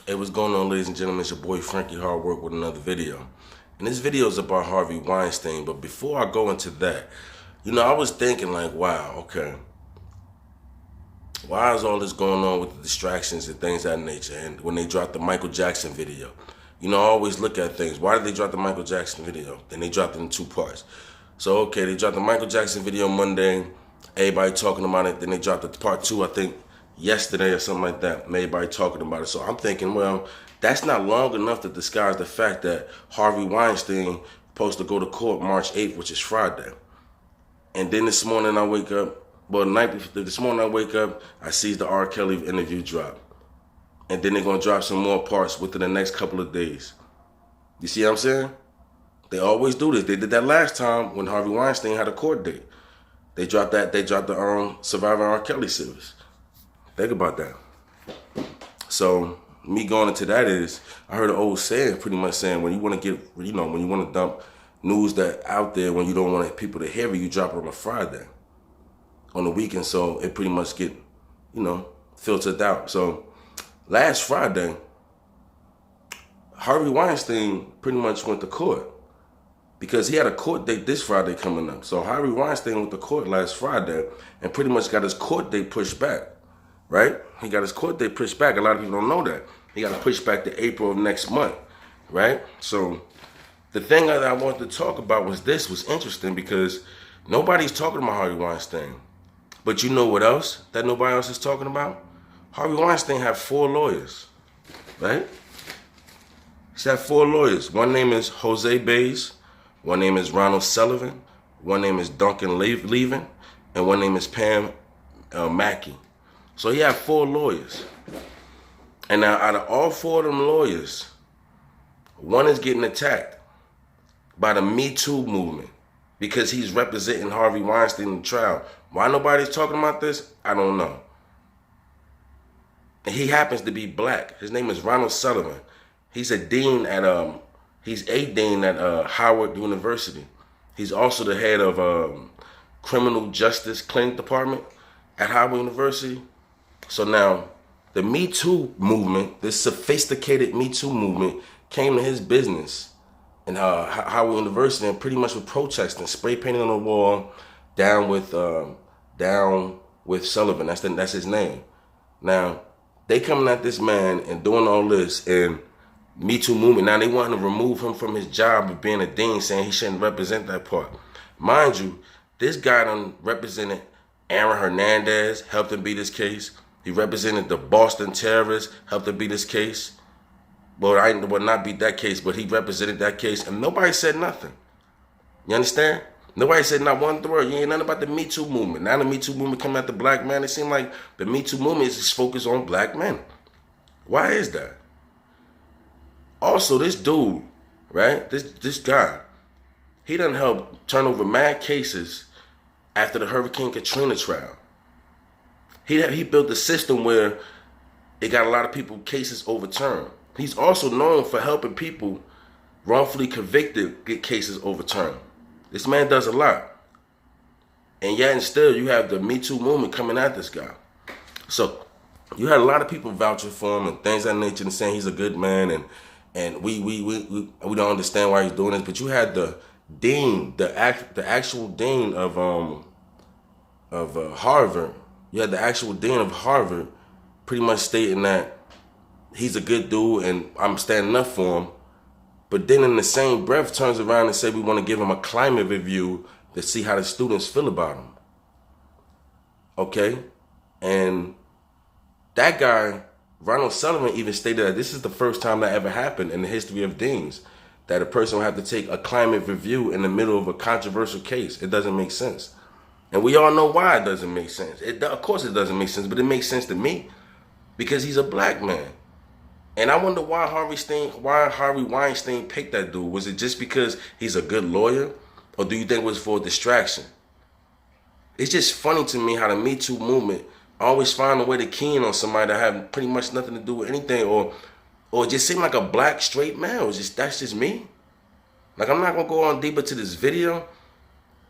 Hey, what's going on, ladies and gentlemen? It's your boy Frankiehardworkshow with another video. And this video is about Harvey Weinstein. But before I go into that, I was thinking like, wow, okay. Why is all this going on with the distractions and things of that nature? And when they dropped the Michael Jackson video, I always look at things. Why did they drop the Michael Jackson video? Then they dropped it in two parts. So, okay, they dropped the Michael Jackson video Monday. Everybody talking about it. Then they dropped the part two, I think, yesterday or something like that. Everybody talking about it. So I'm thinking, well, that's not long enough to disguise the fact that Harvey Weinstein supposed to go to court March 8th, which is Friday. And then this morning I wake up, this morning I wake up, I see the R.Kelly interview drop. And then they're going to drop some more parts within the next couple of days. You see what I'm saying? They always do this. They did that last time when Harvey Weinstein had a court date. They dropped the Survivor R.Kelly series. Think about that. So me going into that is, I heard an old saying pretty much saying when you want to when you want to dump news that out there, when you don't want people to hear it, you drop it on a Friday, on the weekend, so it pretty much get, filtered out. So last Friday, Harvey Weinstein pretty much went to court because he had a court date this Friday coming up. So Harvey Weinstein went to court last Friday and pretty much got his court date pushed back, right? He got his court date pushed back. A lot of people don't know that. He got to push back to April of next month, right? So the thing that I wanted to talk about was interesting because nobody's talking about Harvey Weinstein. But you know what else that nobody else is talking about? Harvey Weinstein had 4 lawyers, right? He's had 4 lawyers. One name is Jose Baez, one name is Ronald Sullivan, one name is Duncan Levin, and one name is Pam Mackey. So he had 4 lawyers. And now out of all 4 of them lawyers, one is getting attacked by the Metoo movement because he's representing Harvey Weinstein in the trial. Why nobody's talking about this? I don't know. And he happens to be black. His name is Ronald Sullivan. He's a dean at Howard University. He's also the head of criminal justice clinic department at Howard University. So now the Me Too movement, this sophisticated Me Too movement, came to his business in Howard University and pretty much was protesting, spray painting on the wall, down with Sullivan. That's his name. Now they coming at this man and doing all this, and Me Too movement. Now they want to remove him from his job of being a dean, saying he shouldn't represent that part. Mind you, this guy done represented Aaron Hernandez, helped him beat his case. He represented the Boston terrorists, helped him beat his case. Well, I would not beat that case, but he represented that case, and nobody said nothing. You understand? Nobody said not one word. You ain't nothing about the Me Too movement. Now the Me Too movement coming at the black man. It seems like the Me Too movement is just focused on black men. Why is that? Also, this dude, right? This guy, he done helped turn over mad cases after the Hurricane Katrina trial. He built a system where it got a lot of people cases overturned. He's also known for helping people wrongfully convicted get cases overturned. This man does a lot. And yet and still you have the Me Too movement coming at this guy. So you had a lot of people vouching for him and things of that nature and saying he's a good man and we don't understand why he's doing this. But you had the dean, the actual dean of Harvard. You had the actual dean of Harvard pretty much stating that he's a good dude and I'm standing up for him. But then in the same breath turns around and say we want to give him a climate review to see how the students feel about him. Okay? And that guy, Ronald Sullivan, even stated that this is the first time that ever happened in the history of deans, that a person will have to take a climate review in the middle of a controversial case. It doesn't make sense. And we all know why it doesn't make sense. Of course it doesn't make sense, but it makes sense to me because he's a black man. And I wonder why Harvey Weinstein picked that dude. Was it just because he's a good lawyer? Or do you think it was for a distraction? It's just funny to me how the Me Too movement always find a way to key in on somebody that have pretty much nothing to do with anything, or it just seem like a black straight male. That's just me. Like, I'm not gonna go on deeper to this video,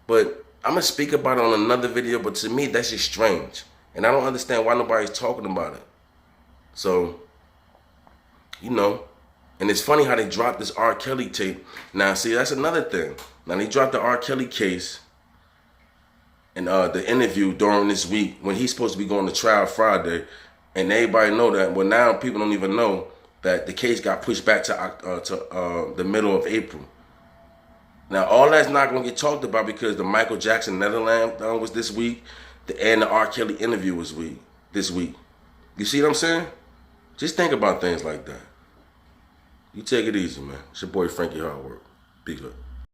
but I'm gonna speak about it on another video. But to me, that's just strange. And I don't understand why nobody's talking about it. So You know, and it's funny how they dropped this R. Kelly tape. Now, see, that's another thing. Now, they dropped the R. Kelly case and the interview during this week when he's supposed to be going to trial Friday. And everybody know that. Well, now people don't even know that the case got pushed back to the middle of April. Now, all that's not going to get talked about because the Michael Jackson Netherlands was this week, and the R. Kelly interview was this week. You see what I'm saying? Just think about things like that. You take it easy, man. It's your boy Frankie Hardwork. Be good.